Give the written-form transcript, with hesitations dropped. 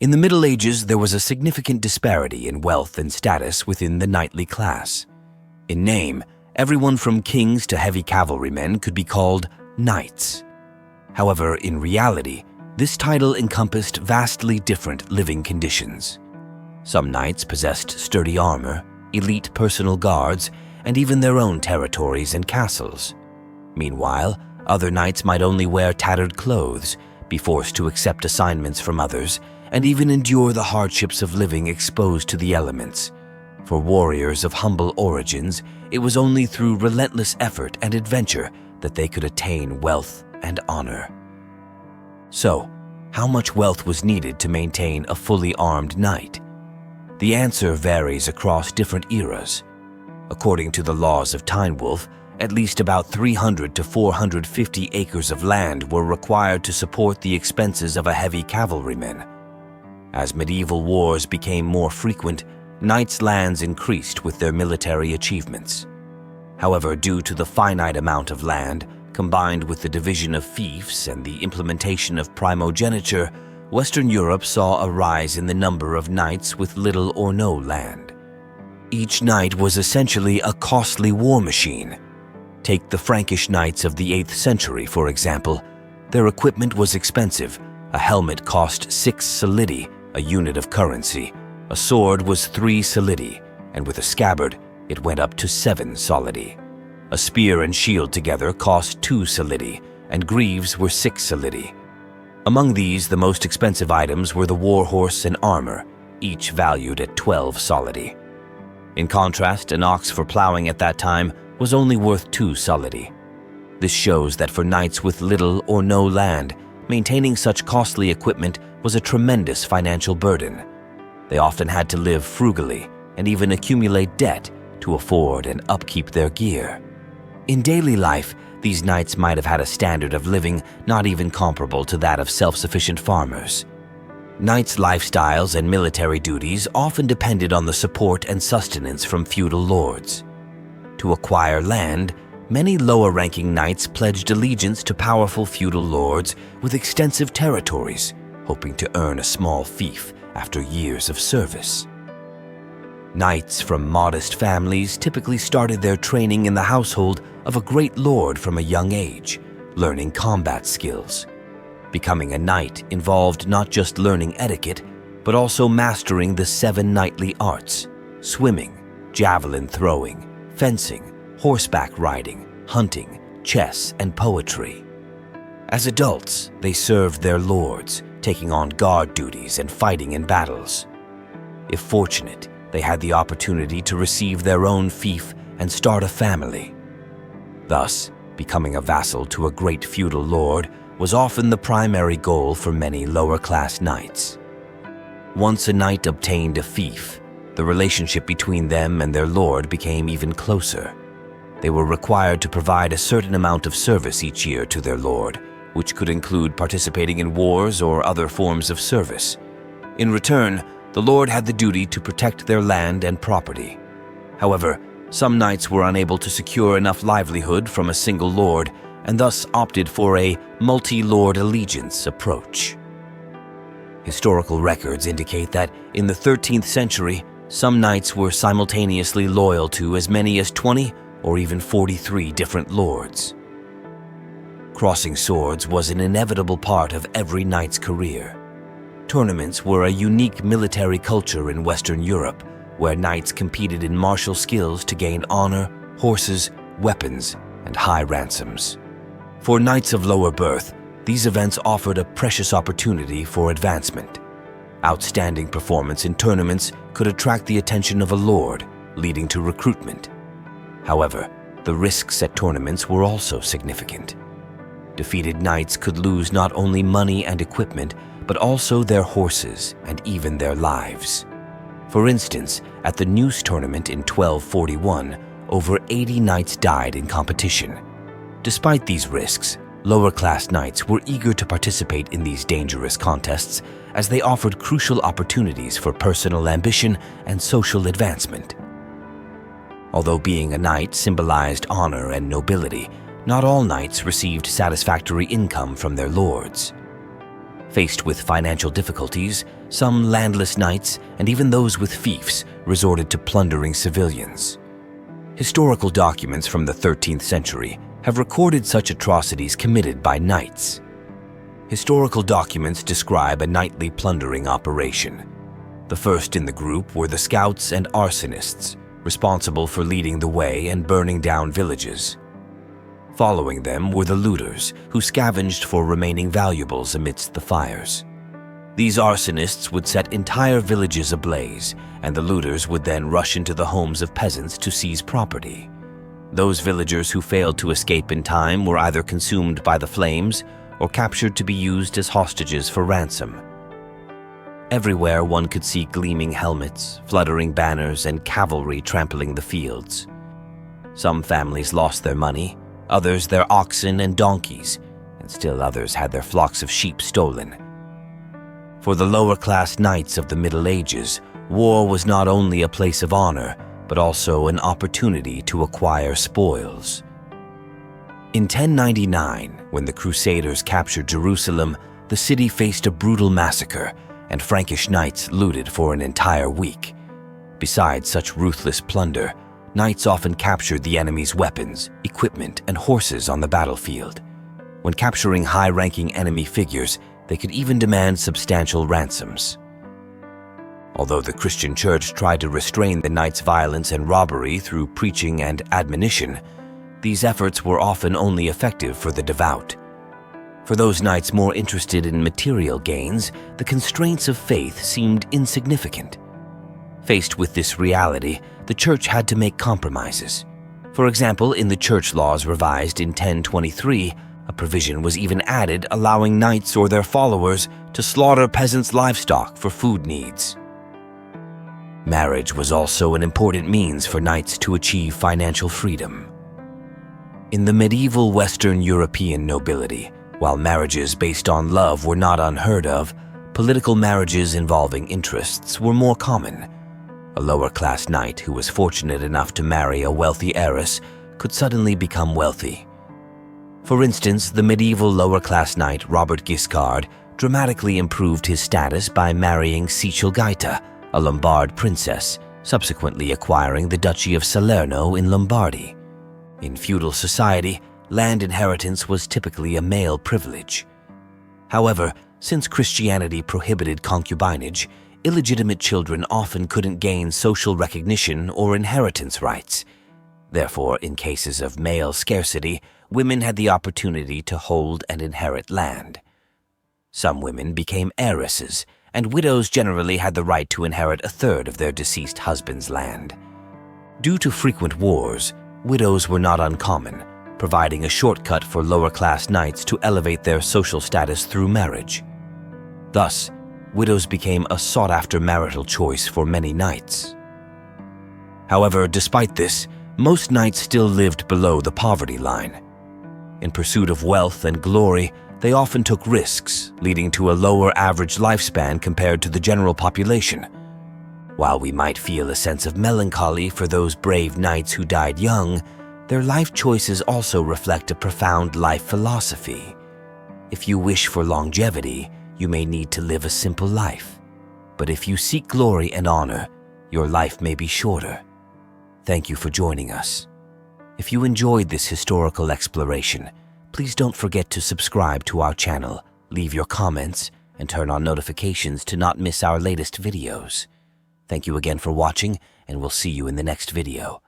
In the Middle Ages, there was a significant disparity in wealth and status within the knightly class. In name, everyone from kings to heavy cavalrymen could be called knights. However, in reality, this title encompassed vastly different living conditions. Some knights possessed sturdy armor, elite personal guards, and even their own territories and castles. Meanwhile, other knights might only wear tattered clothes, be forced to accept assignments from others, and even endure the hardships of living exposed to the elements. For warriors of humble origins, it was only through relentless effort and adventure that they could attain wealth and honor. So, how much wealth was needed to maintain a fully armed knight? The answer varies across different eras. According to the laws of Tinewolf, at least about 300 to 450 acres of land were required to support the expenses of a heavy cavalryman. As medieval wars became more frequent, knights' lands increased with their military achievements. However, due to the finite amount of land, combined with the division of fiefs and the implementation of primogeniture, Western Europe saw a rise in the number of knights with little or no land. Each knight was essentially a costly war machine. Take the Frankish knights of the 8th century, for example. Their equipment was expensive. A helmet cost 6 solidi, a unit of currency. A sword was 3 solidi, and with a scabbard, it went up to 7 solidi. A spear and shield together cost 2 solidi, and greaves were 6 solidi. Among these, the most expensive items were the war horse and armor, each valued at 12 solidi. In contrast, an ox for plowing at that time was only worth 2 solidi. This shows that for knights with little or no land, maintaining such costly equipment was a tremendous financial burden. They often had to live frugally and even accumulate debt to afford and upkeep their gear. In daily life, these knights might have had a standard of living not even comparable to that of self-sufficient farmers. Knights' lifestyles and military duties often depended on the support and sustenance from feudal lords. To acquire land, many lower-ranking knights pledged allegiance to powerful feudal lords with extensive territories, hoping to earn a small fief after years of service. Knights from modest families typically started their training in the household of a great lord from a young age, learning combat skills. Becoming a knight involved not just learning etiquette, but also mastering the 7 knightly arts: swimming, javelin throwing, fencing, horseback riding, hunting, chess, and poetry. As adults, they served their lords, taking on guard duties and fighting in battles. If fortunate, they had the opportunity to receive their own fief and start a family. Thus, becoming a vassal to a great feudal lord was often the primary goal for many lower-class knights. Once a knight obtained a fief, the relationship between them and their lord became even closer. They were required to provide a certain amount of service each year to their lord, which could include participating in wars or other forms of service. In return, the lord had the duty to protect their land and property. However, some knights were unable to secure enough livelihood from a single lord and thus opted for a multi-lord allegiance approach. Historical records indicate that in the 13th century, some knights were simultaneously loyal to as many as 20 or even 43 different lords. Crossing swords was an inevitable part of every knight's career. Tournaments were a unique military culture in Western Europe, where knights competed in martial skills to gain honor, horses, weapons, and high ransoms. For knights of lower birth, these events offered a precious opportunity for advancement. Outstanding performance in tournaments could attract the attention of a lord, leading to recruitment. However, the risks at tournaments were also significant. Defeated knights could lose not only money and equipment, but also their horses and even their lives. For instance, at the Noose tournament in 1241, over 80 knights died in competition. Despite these risks, lower-class knights were eager to participate in these dangerous contests as they offered crucial opportunities for personal ambition and social advancement. Although being a knight symbolized honor and nobility, not all knights received satisfactory income from their lords. Faced with financial difficulties, some landless knights, and even those with fiefs, resorted to plundering civilians. Historical documents from the 13th century have recorded such atrocities committed by knights. Historical documents describe a nightly plundering operation. The first in the group were the scouts and arsonists, responsible for leading the way and burning down villages. Following them were the looters, who scavenged for remaining valuables amidst the fires. These arsonists would set entire villages ablaze, and the looters would then rush into the homes of peasants to seize property. Those villagers who failed to escape in time were either consumed by the flames or captured to be used as hostages for ransom. Everywhere one could see gleaming helmets, fluttering banners, and cavalry trampling the fields. Some families lost their money, others their oxen and donkeys, and still others had their flocks of sheep stolen. For the lower-class knights of the Middle Ages, war was not only a place of honor, but also an opportunity to acquire spoils. In 1099, when the Crusaders captured Jerusalem, the city faced a brutal massacre, and Frankish knights looted for an entire week. Besides such ruthless plunder, knights often captured the enemy's weapons, equipment, and horses on the battlefield. When capturing high-ranking enemy figures, they could even demand substantial ransoms. Although the Christian Church tried to restrain the knights' violence and robbery through preaching and admonition, these efforts were often only effective for the devout. For those knights more interested in material gains, the constraints of faith seemed insignificant. Faced with this reality, the Church had to make compromises. For example, in the church laws revised in 1023, a provision was even added allowing knights or their followers to slaughter peasants' livestock for food needs. Marriage was also an important means for knights to achieve financial freedom. In the medieval Western European nobility, while marriages based on love were not unheard of, political marriages involving interests were more common. A lower-class knight who was fortunate enough to marry a wealthy heiress could suddenly become wealthy. For instance, the medieval lower-class knight Robert Guiscard dramatically improved his status by marrying Sicilgaita, a Lombard princess, subsequently acquiring the Duchy of Salerno in Lombardy. In feudal society, land inheritance was typically a male privilege. However, since Christianity prohibited concubinage, illegitimate children often couldn't gain social recognition or inheritance rights. Therefore, in cases of male scarcity, women had the opportunity to hold and inherit land. Some women became heiresses, and widows generally had the right to inherit a third of their deceased husband's land. Due to frequent wars, widows were not uncommon, providing a shortcut for lower-class knights to elevate their social status through marriage. Thus, widows became a sought-after marital choice for many knights. However, despite this, most knights still lived below the poverty line. In pursuit of wealth and glory, they often took risks, leading to a lower average lifespan compared to the general population. While we might feel a sense of melancholy for those brave knights who died young, their life choices also reflect a profound life philosophy. If you wish for longevity, you may need to live a simple life. But if you seek glory and honor, your life may be shorter. Thank you for joining us. If you enjoyed this historical exploration, please don't forget to subscribe to our channel, leave your comments, and turn on notifications to not miss our latest videos. Thank you again for watching, and we'll see you in the next video.